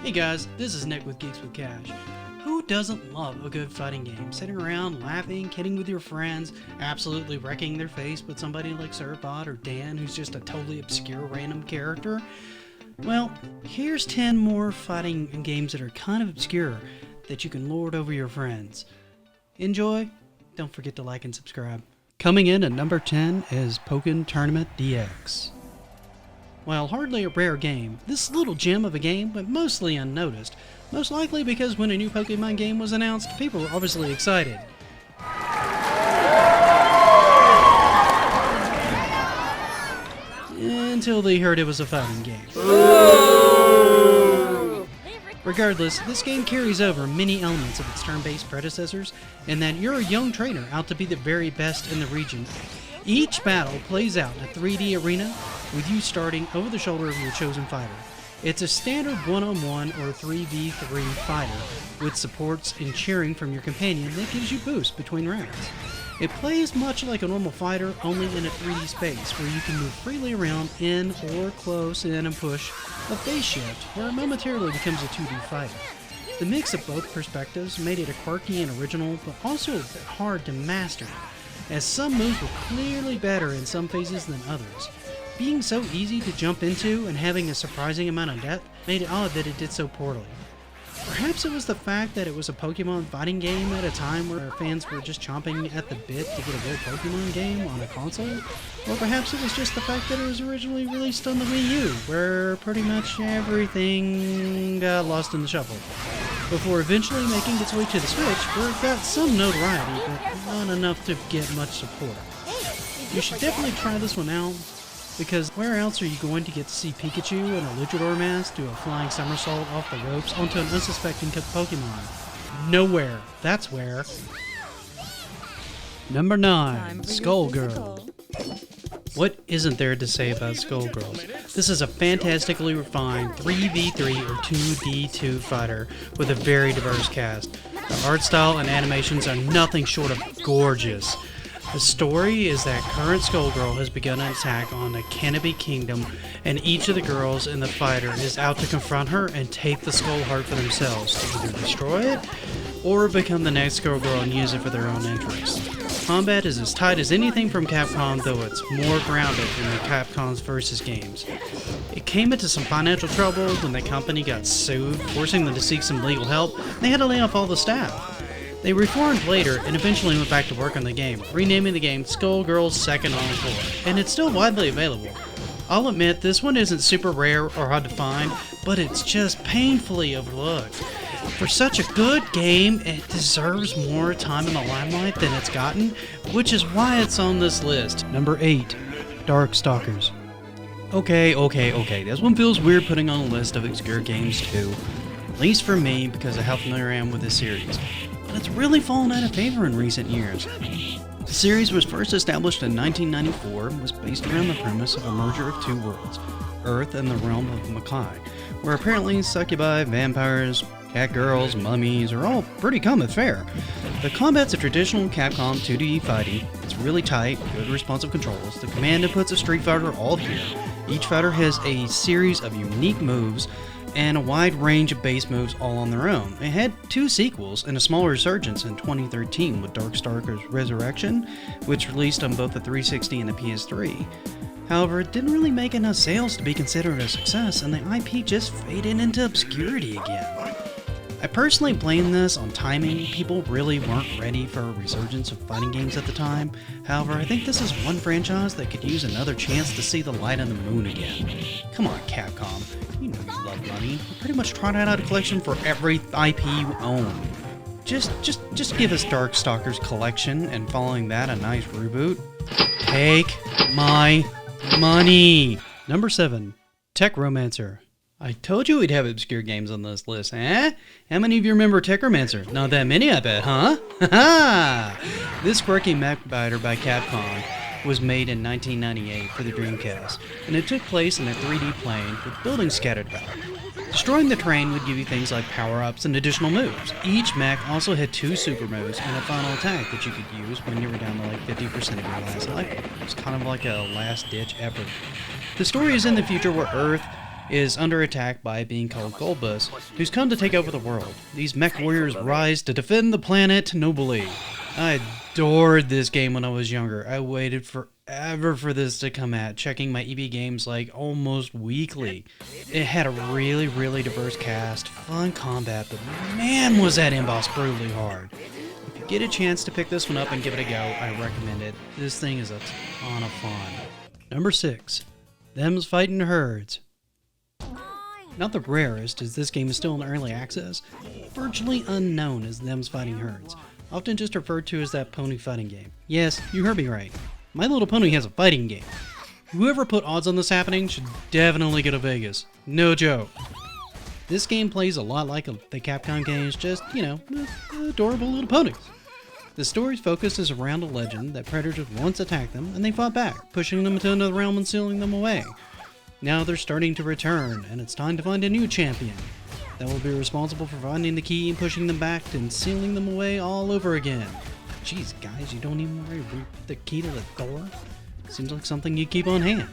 Hey guys, this is Nick with Geeks with Cash. Who doesn't love a good fighting game? Sitting around, laughing, kidding with your friends, absolutely wrecking their face with somebody like Surfbot or Dan, who's just a totally obscure random character? Well, here's 10 more fighting games that are kind of obscure that you can lord over your friends. Enjoy. Don't forget to like and subscribe. Coming in at number 10 is Pokken Tournament DX. While hardly a rare game, this little gem of a game went mostly unnoticed, most likely because when a new Pokemon game was announced, people were obviously excited. Until they heard it was a fighting game. Regardless, this game carries over many elements of its turn-based predecessors, in that you're a young trainer out to be the very best in the region. Each battle plays out in a 3D arena, with you starting over the shoulder of your chosen fighter. It's a standard one-on-one or 3v3 fighter, with supports and cheering from your companion that gives you boosts between rounds. It plays much like a normal fighter, only in a 3D space, where you can move freely around in or close in and push a phase shift, where it momentarily becomes a 2D fighter. The mix of both perspectives made it a quirky and original, but also a bit hard to master, as some moves were clearly better in some phases than others. Being so easy to jump into and having a surprising amount of depth made it odd that it did so poorly. Perhaps it was the fact that it was a Pokemon fighting game at a time where fans were just chomping at the bit to get a real Pokemon game on a console, or perhaps it was just the fact that it was originally released on the Wii U, where pretty much everything got lost in the shuffle, before eventually making its way to the Switch, where it got some notoriety, but not enough to get much support. You should definitely try this one out, because where else are you going to get to see Pikachu in a luchador mask do a flying somersault off the ropes onto an unsuspecting Pokemon? Nowhere. That's where. Number 9, Skullgirls. What isn't there to say about Skullgirls? This is a fantastically refined 3v3 or 2d2 fighter with a very diverse cast. The art style and animations are nothing short of gorgeous. The story is that current Skullgirl has begun an attack on the Canopy Kingdom, and each of the girls in the fighter is out to confront her and take the Skull Heart for themselves, to either destroy it or become the next Skullgirl and use it for their own interest. Combat is as tight as anything from Capcom, though it's more grounded than the Capcom's Versus games. It came into some financial trouble when the company got sued, forcing them to seek some legal help. They had to lay off all the staff. They reformed later and eventually went back to work on the game, renaming the game Skullgirls Second Encore, and it's still widely available. I'll admit this one isn't super rare or hard to find, but it's just painfully overlooked. For such a good game, it deserves more time in the limelight than it's gotten, which is why it's on this list. Number 8, Darkstalkers. Okay, this one feels weird putting on a list of obscure games too. At least for me, because of how familiar I am with this series. But it's really fallen out of favor in recent years. The series was first established in 1994 and was based around the premise of a merger of two worlds, Earth and the realm of Makai, where apparently succubi, vampires, cat girls, mummies are all pretty common fare. The combat's a traditional Capcom 2D fighting. It's really tight, good responsive controls, the command inputs of Street Fighter all here. Each fighter has a series of unique moves and a wide range of base moves all on their own. It had 2 sequels and a small resurgence in 2013 with Darkstalkers Resurrection, which released on both the 360 and the PS3. However, it didn't really make enough sales to be considered a success, and the IP just faded into obscurity again. I personally blame this on timing. People really weren't ready for a resurgence of fighting games at the time. However, I think this is one franchise that could use another chance to see the light on the moon again. Come on, Capcom. You know you love money. You pretty much trot out a collection for every IP you own. Just give us Darkstalkers collection, and following that, a nice reboot. Take my money. Number 7, Tech Romancer. I told you we'd have obscure games on this list, eh? How many of you remember Techromancer? Not that many, I bet, huh? Ha-ha! This quirky mech biter by Capcom was made in 1998 for the Dreamcast, and it took place in a 3D plane with buildings scattered about. Destroying the terrain would give you things like power-ups and additional moves. Each mech also had 2 super moves and a final attack that you could use when you were down to like 50% of your last life. It was kind of like a last-ditch effort. The story is in the future where Earth is under attack by a being called Goldbus, who's come to take over the world. These mech warriors rise to defend the planet nobly. I adored this game when I was younger. I waited forever for this to come out, checking my EB games like almost weekly. It had a really, really diverse cast, fun combat, but man was that in-boss brutally hard. If you get a chance to pick this one up and give it a go, I recommend it. This thing is a ton of fun. Number 6. Them's Fightin' Herds. Not the rarest, as this game is still in early access, virtually unknown as Them's Fighting Herds, often just referred to as that pony fighting game. Yes, you heard me right. My Little Pony has a fighting game. Whoever put odds on this happening should definitely go to Vegas. No joke. This game plays a lot like the Capcom games, just, you know, adorable little ponies. The story's focus is around a legend that predators once attacked them, and they fought back, pushing them into another realm and sealing them away. Now they're starting to return, and it's time to find a new champion that will be responsible for finding the key and pushing them back and sealing them away all over again. Jeez, guys, you don't even worry about the key to the door? Seems like something you keep on hand.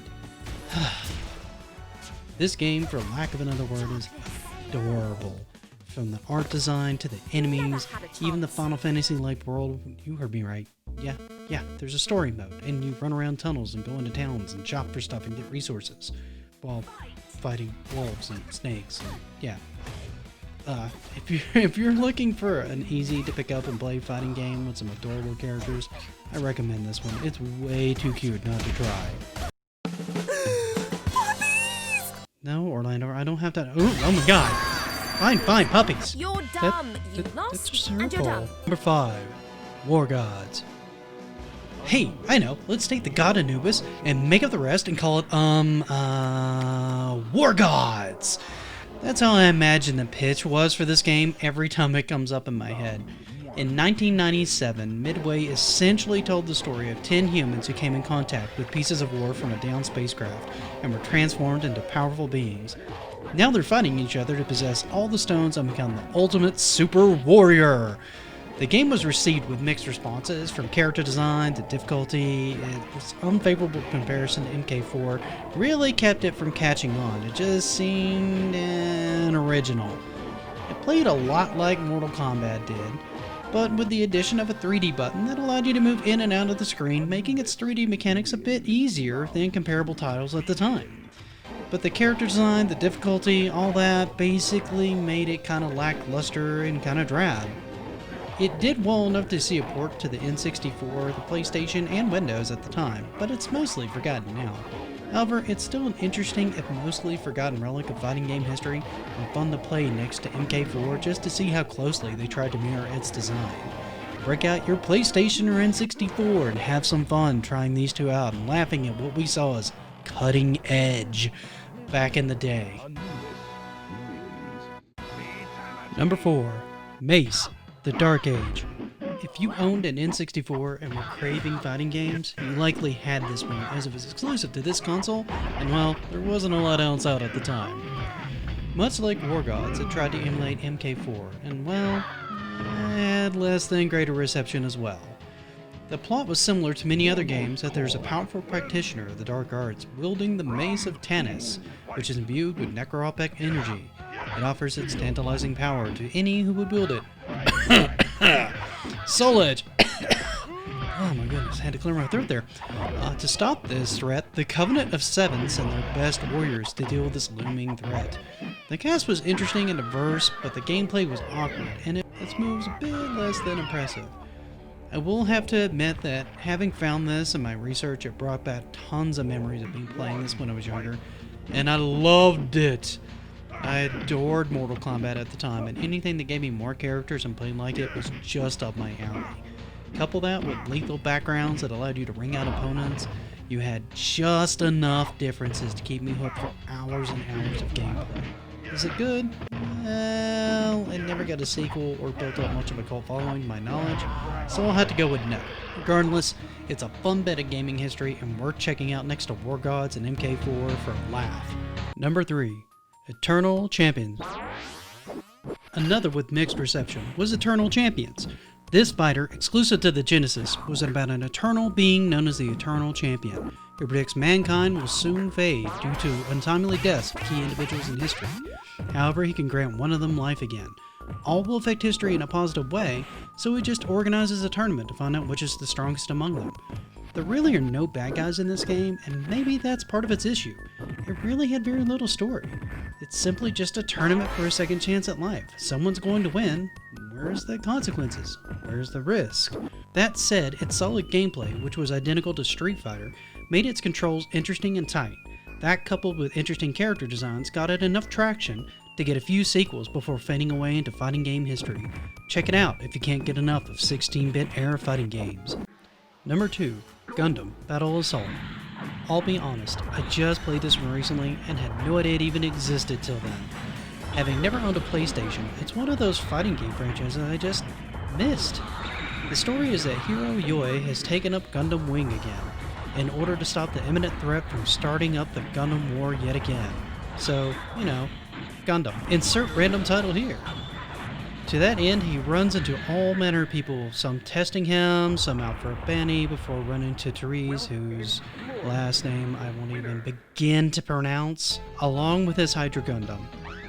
This game, for lack of another word, is adorable. From the art design to the enemies, even the Final Fantasy-like world. You heard me right. Yeah, there's a story mode, and you run around tunnels and go into towns and shop for stuff and get resources, while fighting wolves and snakes. And, yeah. If you're looking for an easy to pick up and play fighting game with some adorable characters, I recommend this one. It's way too cute not to try. No, Orlando, I don't have that. Oh my god. Fine, puppies. You're dumb. You lost, and you're dumb. Number 5. War Gods. Hey, I know. Let's take the god Anubis and make up the rest and call it, War Gods. That's how I imagine the pitch was for this game every time it comes up in my head. In 1997, Midway essentially told the story of 10 humans who came in contact with pieces of war from a downed spacecraft and were transformed into powerful beings. Now they're fighting each other to possess all the stones and become the ultimate super warrior. The game was received with mixed responses, from character design to difficulty. Its unfavorable comparison to MK4 really kept it from catching on. It just seemed unoriginal. It played a lot like Mortal Kombat did, but with the addition of a 3D button that allowed you to move in and out of the screen, making its 3D mechanics a bit easier than comparable titles at the time. But the character design, the difficulty, all that basically made it kind of lackluster and kind of drab. It did well enough to see a port to the N64, the PlayStation, and Windows at the time, but it's mostly forgotten now. However, it's still an interesting, if mostly forgotten relic of fighting game history, and fun to play next to MK4 just to see how closely they tried to mirror its design. Break out your PlayStation or N64 and have some fun trying these two out and laughing at what we saw as cutting edge back in the day. Number 4. Mace, the Dark Age. If you owned an N64 and were craving fighting games, you likely had this one as it was exclusive to this console, and well, there wasn't a lot else out at the time. Much like War Gods, it tried to emulate MK4, and well, had less than greater reception as well. The plot was similar to many other games, that there's a powerful practitioner of the dark arts wielding the Mace of Tanis, which is imbued with necropic energy. It offers its tantalizing power to any who would wield it. Soul Edge! Oh my goodness, I had to clear my throat there. To stop this threat, the Covenant of Seven sent their best warriors to deal with this looming threat. The cast was interesting and diverse, but the gameplay was awkward, and its moves a bit less than impressive. I will have to admit that having found this in my research, it brought back tons of memories of me playing this when I was younger, and I loved it. I adored Mortal Kombat at the time, and anything that gave me more characters and played like it was just up my alley. Couple that with lethal backgrounds that allowed you to ring out opponents, you had just enough differences to keep me hooked for hours and hours of gameplay. Is it good? Well, it never got a sequel or built up much of a cult following to my knowledge, so I'll have to go with no. Regardless, it's a fun bit of gaming history and worth checking out next to War Gods and MK4 for a laugh. Number 3. Eternal Champions. Another with mixed reception was Eternal Champions. This fighter, exclusive to the Genesis, was about an eternal being known as the Eternal Champion, It predicts mankind will soon fade due to untimely deaths of key individuals in history. However, he can grant one of them life again. All will affect history in a positive way, so he just organizes a tournament to find out which is the strongest among them. There really are no bad guys in this game, and maybe that's part of its issue. It really had very little story. It's simply just a tournament for a second chance at life. Someone's going to win. Where's the consequences? Where's the risk? That said, its solid gameplay, which was identical to Street Fighter, made its controls interesting and tight. That, coupled with interesting character designs, got it enough traction to get a few sequels before fading away into fighting game history. Check it out if you can't get enough of 16-bit era fighting games. Number 2. Gundam Battle Assault. I'll be honest, I just played this one recently and had no idea it even existed till then. Having never owned a PlayStation, it's one of those fighting game franchises I just missed. The story is that hero Yoi has taken up Gundam Wing again, in order to stop the imminent threat from starting up the Gundam War yet again. So, you know, Gundam. Insert random title here. To that end, he runs into all manner of people, some testing him, some out for a Bandi, before running to Therese, whose last name I won't even begin to pronounce, along with his Hydra Gundam.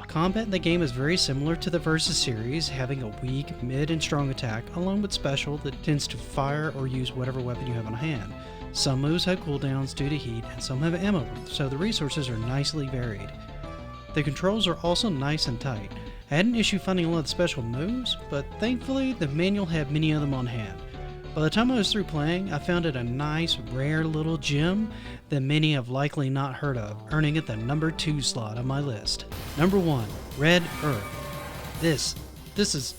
Combat in the game is very similar to the Versus series, having a weak, mid, and strong attack, along with special that tends to fire or use whatever weapon you have on hand. Some moves have cooldowns due to heat, and some have ammo, so the resources are nicely varied. The controls are also nice and tight. I had an issue finding a lot of special moves, but thankfully the manual had many of them on hand. By the time I was through playing, I found it a nice, rare little gem that many have likely not heard of, earning it the number 2 slot on my list. Number 1. Red Earth. This is...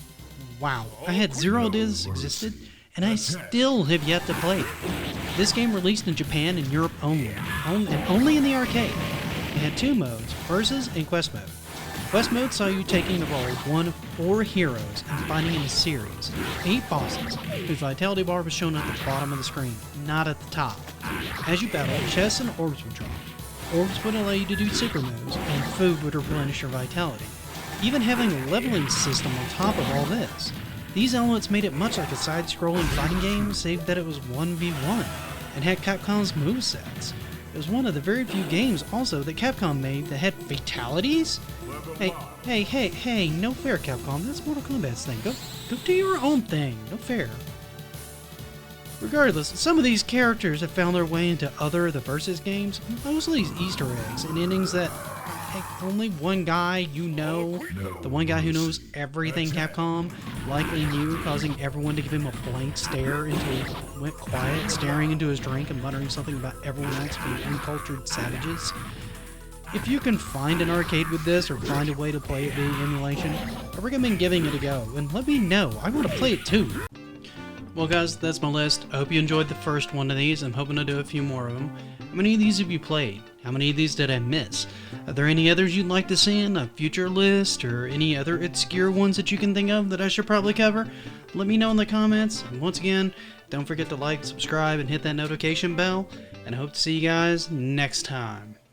wow. I had zero idea this existed, and I still have yet to play it. This game released in Japan and Europe only, and only in the arcade. It had 2 modes, Versus and Quest Mode. Quest Mode saw you taking the role of one of 4 heroes and fighting in a series, 8 bosses, whose vitality bar was shown at the bottom of the screen, not at the top. As you battle, chests and orbs would drop. Orbs would allow you to do super moves, and food would replenish your vitality. Even having a leveling system on top of all this. These elements made it much like a side-scrolling fighting game, save that it was 1v1, and had Capcom's movesets. It was one of the very few games also that Capcom made that had fatalities? Hey, no fair, Capcom. That's Mortal Kombat's thing. Go do your own thing. No fair. Regardless, some of these characters have found their way into other of the Versus games, mostly Easter eggs and endings that, hey, only one guy you know, the one guy who knows everything Capcom, likely knew, causing everyone to give him a blank stare until he went quiet, staring into his drink and muttering something about everyone else being uncultured savages. If you can find an arcade with this or find a way to play it via emulation, I recommend giving it a go, and let me know. I want to play it too. Well guys, that's my list. I hope you enjoyed the first one of these. I'm hoping to do a few more of them. How many of these have you played? How many of these did I miss? Are there any others you'd like to see in a future list, or any other obscure ones that you can think of that I should probably cover? Let me know in the comments. And once again, don't forget to like, subscribe, and hit that notification bell. And I hope to see you guys next time.